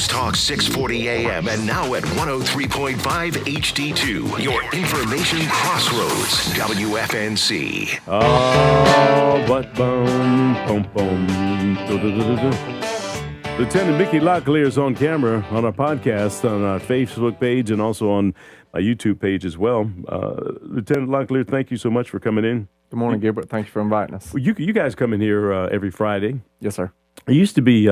News Talk 640 AM and now at 103.5 HD2. Your information crossroads. WFNC. Oh, but boom, boom, boom. Lieutenant Mickey LOCKLEAR is on camera on our podcast, on our Facebook page, and also on my YouTube page as well. Lieutenant LOCKLEAR, thank you so much for coming in. Good morning, Gilbert. Thank you for inviting us. Well, you guys come in here every Friday. Yes, sir. It used to be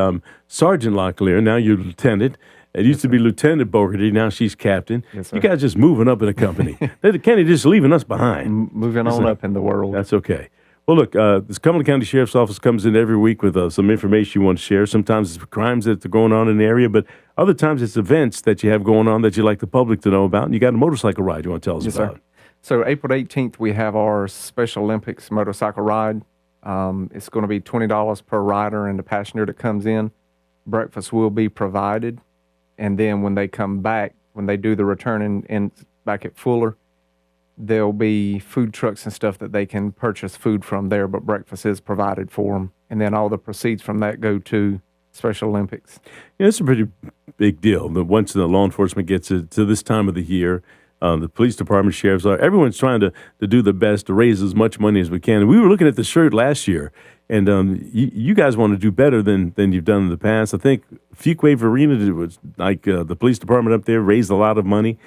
Sergeant LOCKLEAR. Now you're Lieutenant. It used to be Lieutenant Bogarty. Now she's Captain. Yes, sir. You guys just moving up in the company. Kenny just leaving us behind. Moving on up in the world. That's okay. Well, look, this Cumberland County Sheriff's Office comes in every week with some information you want to share. Sometimes it's crimes that are going on in the area, but other times it's events that you have going on that you'd like the public to know about. And you got a motorcycle ride you want to tell us Yes, about. Sir. So April 18th, we have our Special Olympics motorcycle ride. It's going to be $20 per rider and the passenger that comes in. Breakfast will be provided. And then when they come back, when they do the return in back at Fuller, there'll be food trucks and stuff that they can purchase food from there, but breakfast is provided for them. And then all the proceeds from that go to Special Olympics. Yeah, it's a pretty big deal. Once the law enforcement gets to this time of the year, the police department, sheriffs, everyone's trying to do the best to raise as much money as we can. And we were looking at the shirt last year, and you guys want to do better than you've done in the past. I think Fuquay Arena, it was like the police department up there raised a lot of money,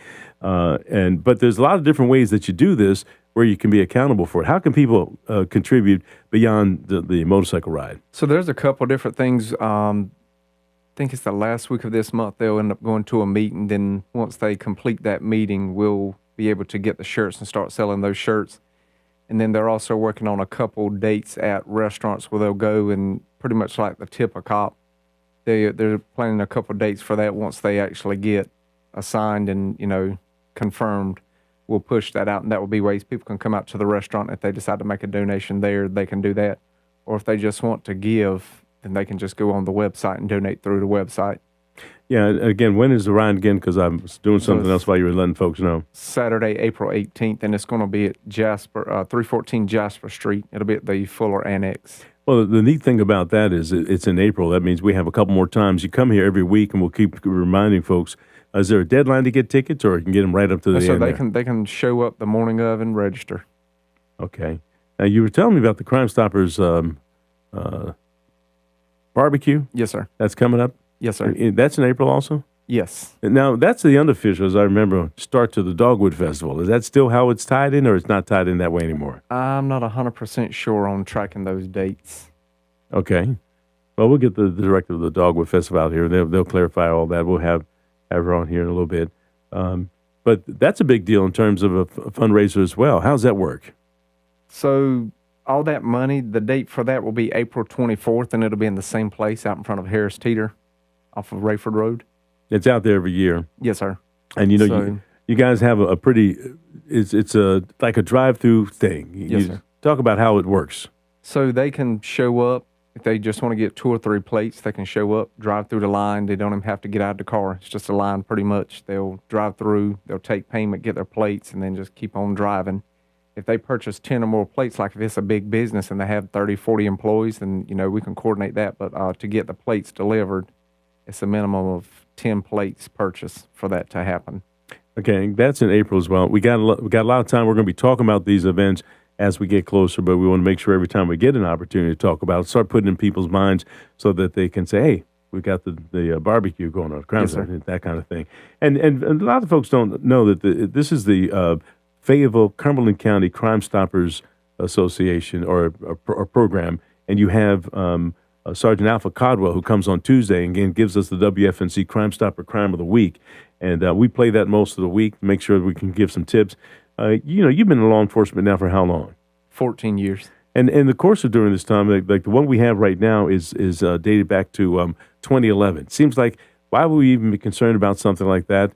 but there's a lot of different ways that you do this where you can be accountable for it. How can people contribute beyond the motorcycle ride? So there's a couple different things. I think it's the last week of this month, they'll end up going to a meeting. Then once they complete that meeting, we'll be able to get the shirts and start selling those shirts. And then they're also working on a couple dates at restaurants where they'll go and pretty much like the tip a cop. They're planning a couple dates for that. Once they actually get assigned and, confirmed, we'll push that out. And that will be ways people can come out to the restaurant. If they decide to make a donation there, they can do that. Or if they just want to give, then they can just go on the website and donate through the website. Yeah, again, when is the ride again? Because I was doing something else while you were letting folks know. Saturday, April 18th, and it's going to be at 314 Jasper Street. It'll be at the Fuller Annex. Well, the neat thing about that is it's in April. That means we have a couple more times. You come here every week, and we'll keep reminding folks. Is there a deadline to get tickets, or you can get them right up to the end? So they can show up the morning of and register. Okay. Now, you were telling me about the Crime Stoppers barbecue. Yes, sir. That's coming up? Yes, sir. That's in April also? Yes. Now, that's the unofficial, as I remember, start to the Dogwood Festival. Is that still how it's tied in, or it's not tied in that way anymore? I'm not 100% sure on tracking those dates. Okay. Well, we'll get the director of the Dogwood Festival out here. They'll clarify all that. We'll have her on here in a little bit. But that's a big deal in terms of a fundraiser as well. How's that work? So all that money, the date for that will be April 24th, and it'll be in the same place out in front of Harris Teeter off of Rayford Road. It's out there every year. Yes, sir. And you guys have a pretty, it's like a drive-through thing. Yes, sir. Talk about how it works. So they can show up. If they just want to get 2 or 3 plates, they can show up, drive through the line. They don't even have to get out of the car. It's just a line pretty much. They'll drive through, they'll take payment, get their plates, and then just keep on driving. If they purchase 10 or more plates, like if it's a big business and they have 30, 40 employees, then, we can coordinate that. But to get the plates delivered, it's a minimum of 10 plates purchased for that to happen. Okay, that's in April as well. We got a lot of time. We're going to be talking about these events as we get closer, but we want to make sure every time we get an opportunity to talk about it, start putting in people's minds so that they can say, hey, we got the barbecue going on, that kind of thing. And a lot of folks don't know that this is the Fayetteville, Cumberland County Crime Stoppers Association or program, and you have Sergeant Alpha Codwell, who comes on Tuesday and again gives us the WFNC Crime Stopper Crime of the Week. And we play that most of the week to make sure we can give some tips. You've been in law enforcement now for how long? 14 years. And in the course of during this time, like the one we have right now is dated back to 2011. Seems like, why would we even be concerned about something like that?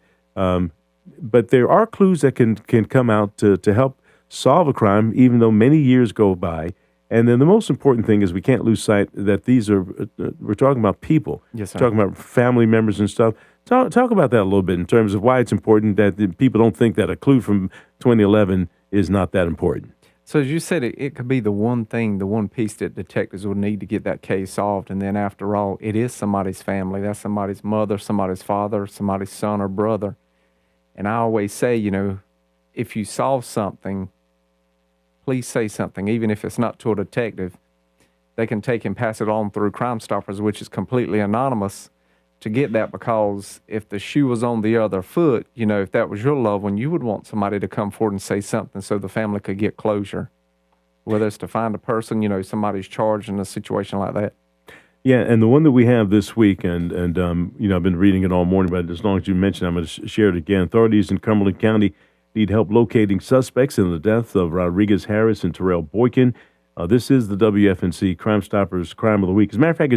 But there are clues that can come out to help solve a crime, even though many years go by. And then the most important thing is we can't lose sight that we're talking about people. Yes, sir. We're talking about family members and stuff. Talk about that a little bit in terms of why it's important that people don't think that a clue from 2011 is not that important. So as you said, it could be the one thing, the one piece that detectives would need to get that case solved. And then after all, it is somebody's family. That's somebody's mother, somebody's father, somebody's son or brother. And I always say, if you solve something, please say something, even if it's not to a detective. They can take and pass it on through Crime Stoppers, which is completely anonymous, to get that, because if the shoe was on the other foot, if that was your loved one, you would want somebody to come forward and say something so the family could get closure. Whether it's to find a person, somebody's charged in a situation like that. Yeah, and the one that we have this week, and I've been reading it all morning, but as long as you mentioned, I'm going to share it again. Authorities in Cumberland County need help locating suspects in the deaths of Rodriguez Harris and Terrell Boykin. This is the WFNC Crime Stoppers Crime of the Week. As a matter of fact,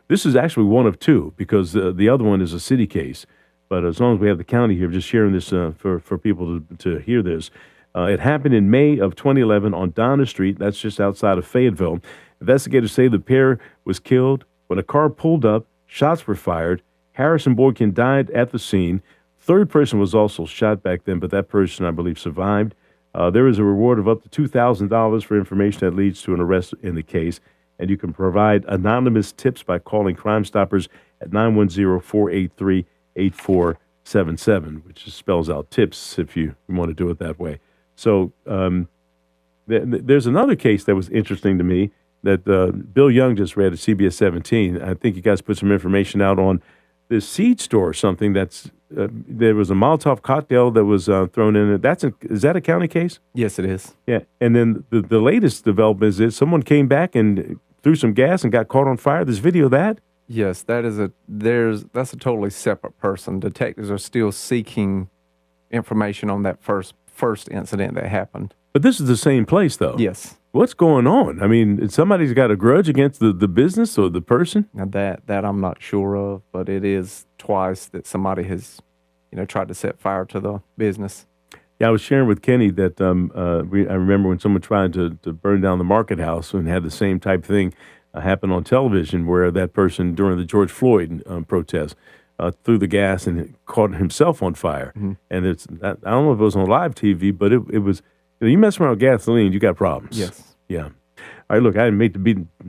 this is actually one of two, because the other one is a city case. But as long as we have the county here, just sharing this for people to hear this. It happened in May of 2011 on Donna Street. That's just outside of Fayetteville. Investigators say the pair was killed when a car pulled up, shots were fired. Harris and Boykin died at the scene. Third person was also shot back then, but that person, I believe, survived. There is a reward of up to $2,000 for information that leads to an arrest in the case, and you can provide anonymous tips by calling Crime Stoppers at 910-483-8477, which spells out tips if you want to do it that way. So there's another case that was interesting to me that Bill Young just read at CBS 17. I think you guys put some information out on this seed store or something that's there was a Molotov cocktail that was thrown in it. Is that a county case? Yes, it is. Yeah, and then the latest development is that someone came back and threw some gas and got caught on fire. There's video of that? Yes, that's a totally separate person. Detectives are still seeking information on that first incident that happened. But this is the same place, though. Yes. What's going on? I mean, somebody's got a grudge against the business or the person? Now that I'm not sure of, but it is twice that somebody has, tried to set fire to the business. Yeah, I was sharing with Kenny that I remember when someone tried to burn down the market house and had the same type thing happen on television, where that person during the George Floyd protest threw the gas and caught himself on fire. Mm-hmm. And I don't know if it was on live TV, but it was. You mess around with gasoline, you got problems. Yes. Yeah. All right, look, I didn't make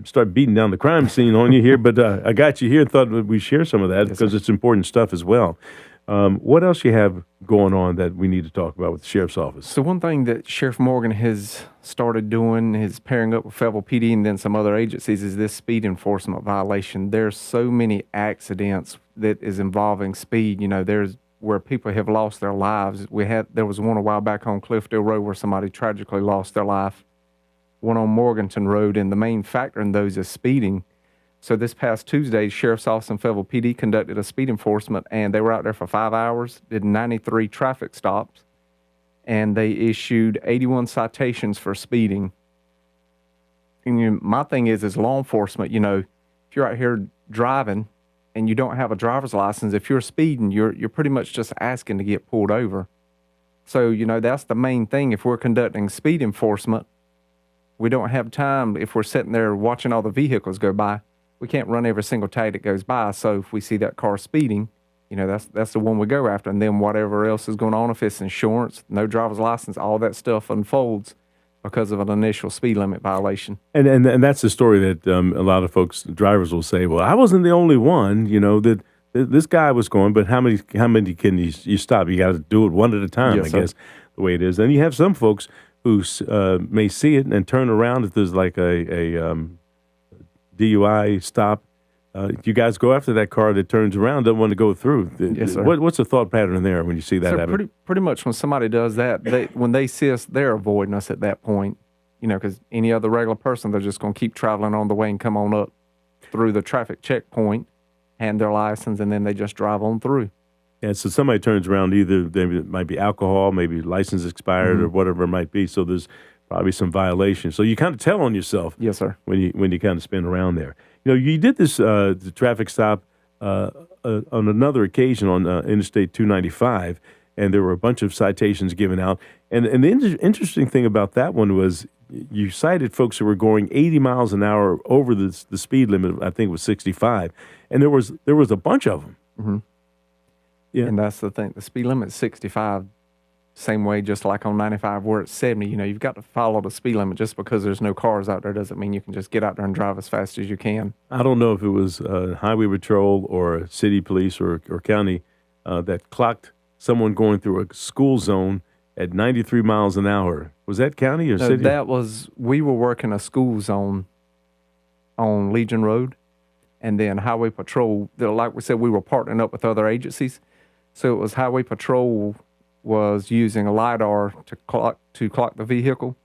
start beating down the crime scene on you here, but I got you here and thought we'd share some of that because it's important stuff as well. What else you have going on that we need to talk about with the Sheriff's Office? So one thing that Sheriff Morgan has started doing is pairing up with Fayetteville PD and then some other agencies is this speed enforcement violation. There's so many accidents that is involving speed. There's where people have lost their lives. There was one a while back on Cliffdale Road where somebody tragically lost their life. One on Morganton Road, and the main factor in those is speeding. So this past Tuesday, Sheriff's Office and Fayetteville PD conducted a speed enforcement, and they were out there for 5 hours, did 93 traffic stops, and they issued 81 citations for speeding. And my thing is law enforcement, if you're out here driving and you don't have a driver's license, if you're speeding, you're pretty much just asking to get pulled over. So, that's the main thing. If we're conducting speed enforcement, we don't have time. If we're sitting there watching all the vehicles go by, we can't run every single tag that goes by. So if we see that car speeding, that's the one we go after. And then whatever else is going on, if it's insurance, no driver's license, all that stuff unfolds because of an initial speed limit violation. And that's the story that a lot of drivers will say, well, I wasn't the only one, that this guy was going, but how many can you stop? You got to do it one at a time, yes, I guess, the way it is. And you have some folks who may see it and turn around if there's like a DUI stop. You guys go after that car that turns around, doesn't want to go through. Yes, sir. What's the thought pattern there when you see that happen? Pretty much when somebody does that, when they see us, they're avoiding us at that point, because any other regular person, they're just going to keep traveling on the way and come on up through the traffic checkpoint, hand their license, and then they just drive on through. Yeah, so somebody turns around, either it might be alcohol, maybe license expired, or whatever it might be, so there's probably some violation. So you kind of tell on yourself. Yes, sir. When you kind of spin around there. You did this the traffic stop on another occasion on Interstate 295, and there were a bunch of citations given out. And the interesting thing about that one was you cited folks who were going 80 miles an hour over the speed limit. I think it was 65, and there was a bunch of them. Mm-hmm. Yeah, and that's the thing. The speed limit is 65. Same way, just like on 95 where it's 70, you've got to follow the speed limit. Just because there's no cars out there doesn't mean you can just get out there and drive as fast as you can. I don't know if it was Highway Patrol or city police or county that clocked someone going through a school zone at 93 miles an hour. Was that county or city? We were working a school zone on Legion Road, and then Highway Patrol, like we said, we were partnering up with other agencies. So it was Highway Patrol was using a LiDAR to clock the vehicle.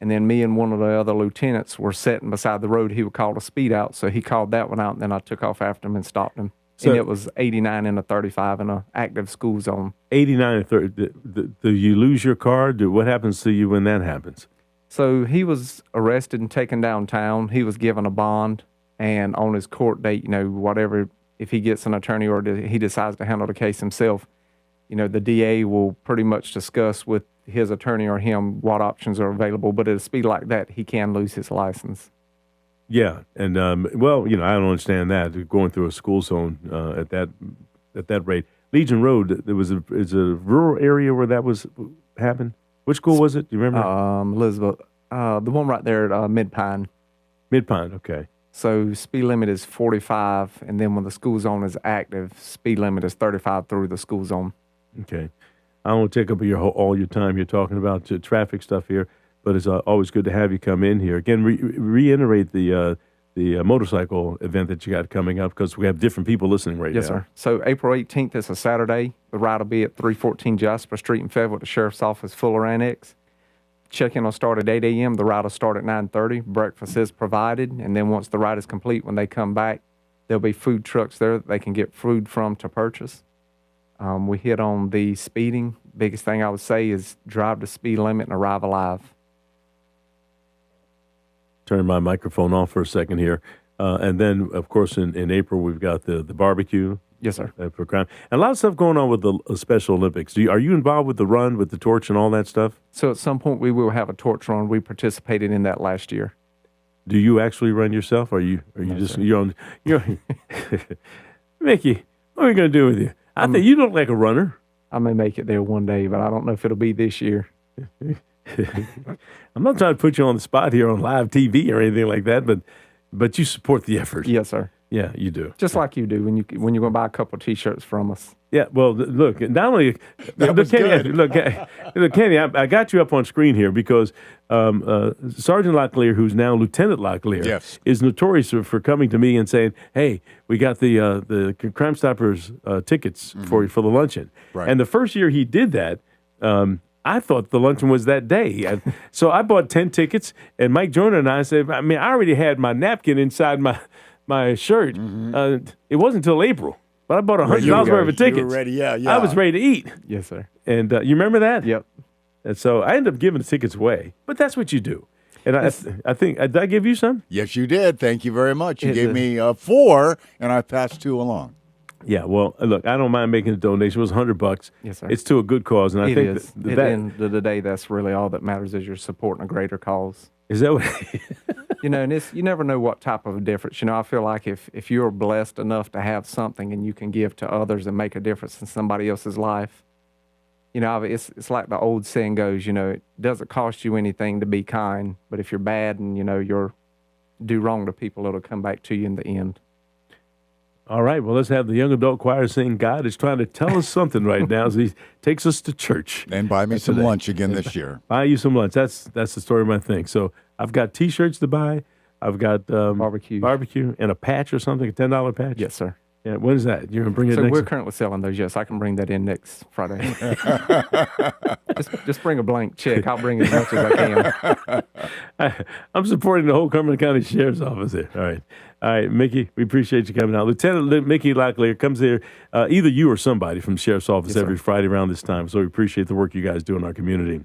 And then me and one of the other lieutenants were sitting beside the road. He would call the speed out. So he called that one out, and then I took off after him and stopped him. So, and it was 89 and a 35 in an active school zone. 89 and 30. Do you lose your car? What happens to you when that happens? So he was arrested and taken downtown. He was given a bond. And on his court date, whatever, if he gets an attorney or he decides to handle the case himself, the DA will pretty much discuss with his attorney or him what options are available. But at a speed like that, he can lose his license. Yeah, and I don't understand that going through a school zone at that rate. Legion Road, is a rural area where that was happened. Which school was it? Do you remember? Elizabeth, the one right there at Mid-Pine. Mid-Pine, okay. So speed limit is 45, and then when the school zone is active, speed limit is 35 through the school zone. Okay, I don't want to take up all your time. You're talking about traffic stuff here. But it's always good to have you come in here. Again, reiterate the motorcycle event that you got coming up, because we have different people listening right now. Yes, sir. So April 18th is a Saturday. The ride will be at 314 Jasper Street in Fayetteville at the Sheriff's Office Fuller Annex. Check-in will start at 8 a.m. The ride will start at 9:30. Breakfast is provided. And then once the ride is complete, when they come back, there'll be food trucks there that they can get food from to purchase. We hit on the speeding. Biggest thing I would say is drive the speed limit and arrive alive. Turn my microphone off for a second here. And then, of course, in April, we've got the barbecue. Yes, sir. For crime. And a lot of stuff going on with the Special Olympics. Are you involved with the run, with the torch and all that stuff? So at some point, we will have a torch run. We participated in that last year. Do you actually run yourself? Or are you No, just, sir. you're Mickey, what are we going to do with you? I think you look like a runner. I may make it there one day, but I don't know if it'll be this year. I'm not trying to put you on the spot here on live TV or anything like that, but you support the effort. Yes, sir. Yeah, you do. Just like you do when you're going to buy a couple of T-shirts from us. Yeah, well, look, not only Kenny, I got you up on screen here because Sergeant LOCKLEAR, who's now Lieutenant LOCKLEAR, yes, is notorious for coming to me and saying, "Hey, we got the Crime Stoppers tickets for the luncheon." Right. And the first year he did that, I thought the luncheon was that day. So I bought 10 tickets, and Mike Joyner and I said, I already had my napkin inside my shirt. It wasn't until April, but I bought $100 worth of tickets. You were ready, yeah. I was ready to eat. Yes, sir. And you remember that? Yep. And so I ended up giving the tickets away, but that's what you do. And I think, did I give you some? Yes, you did. Thank you very much. You Yes, gave sir. me 4, and I passed 2 along. Yeah, well, look, I don't mind making a donation. It was $100. Yes, sir. It's to a good cause, and I It think is. At the end of the day, that's really all that matters is you're supporting a greater cause. is that what? And you never know what type of a difference. I feel like if you're blessed enough to have something and you can give to others and make a difference in somebody else's life, it's like the old saying goes, it doesn't cost you anything to be kind, but if you're bad and, you're do wrong to people, it'll come back to you in the end. All right, well, let's have the young adult choir sing God is trying to tell us something right now as he takes us to church. And buy me some lunch again this year. Buy you some lunch. That's the story of my thing. So I've got T-shirts to buy. I've got barbecue and a patch or something, a $10 patch. Yes, sir. Yeah, when is that? You're going to bring it So next we're currently selling those. Yes, I can bring that in next Friday. just bring a blank check. I'll bring as much as I can. I'm supporting the whole Cumberland County Sheriff's Office here. All right, Mickey, we appreciate you coming out. Lieutenant Mickey LOCKLEAR comes here, either you or somebody from the Sheriff's Office every Friday around this time. So we appreciate the work you guys do in our community.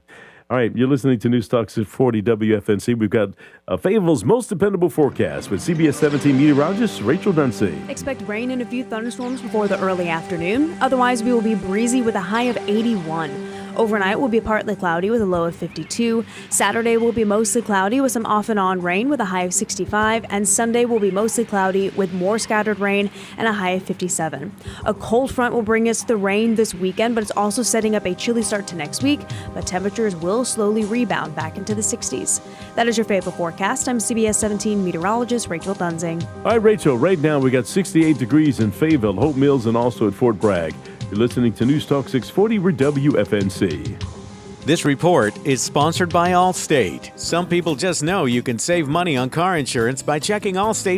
All right, you're listening to News Talk 640 WFNC. We've got Fayetteville's most dependable forecast with CBS 17 meteorologist Rachel Dunsey. Expect rain and a few thunderstorms before the early afternoon. Otherwise, we will be breezy with a high of 81. Overnight will be partly cloudy with a low of 52. Saturday will be mostly cloudy with some off and on rain with a high of 65. And Sunday will be mostly cloudy with more scattered rain and a high of 57. A cold front will bring us the rain this weekend, but it's also setting up a chilly start to next week. But temperatures will slowly rebound back into the 60s. That is your Fayetteville forecast. I'm CBS 17 meteorologist Rachel Dunzing. All right, Rachel, right now we got 68 degrees in Fayetteville, Hope Mills, and also at Fort Bragg. You're listening to News Talk 640 WFNC. This report is sponsored by Allstate. Some people just know you can save money on car insurance by checking Allstate